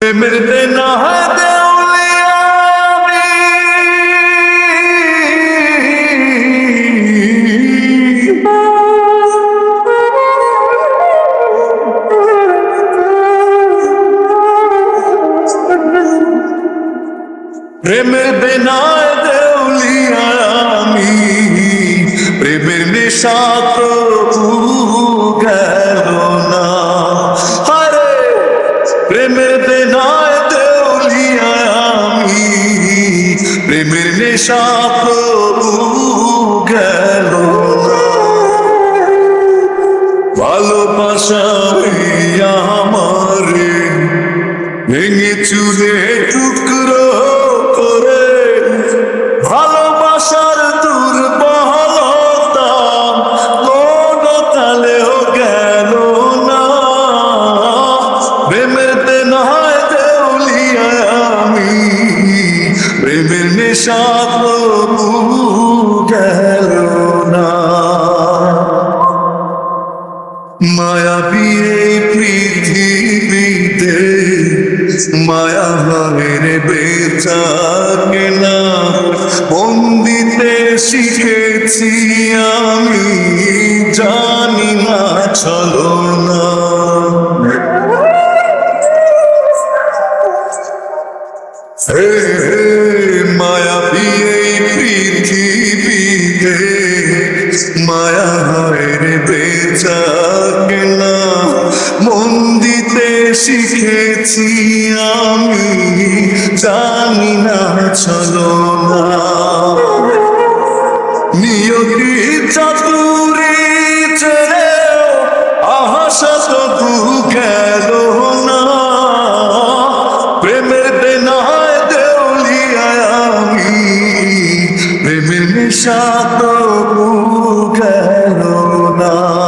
मिलते ना है देवलिया প্রেমের বেনায় দেউলিয়া আমি প্রেমের নেশা প্রভু গেল না আরে প্রেমের বেনায় দেউলিয়া আমি প্রেমের নেশা প্রভু গেল না ভালোবাসা আমারে ভেঙে চুরে টুকরো করে ভালোবাসার দুর্বলতা কোন কালেও গেল না প্রেমের দেনায় দেউলিয়া আমি প্রেমের নেশা প্রভু গেল না মায়াবী এই পৃথিবীতে মায়া ভাবের বেচাকে না বন্দিতে শিখেছি আমি জানি না চলো না হে মায়াবী এই পৃথিবীতে মায়া ভাবের বেচাকে না মন্দিতে শিখেছি আমি জানি না চলো না নিয়তি চাতুরি ছেড়ে আশা তো গেল না প্রেমের দেনায় দেউলিয়া আমি প্রেমের নেশা তো গেল না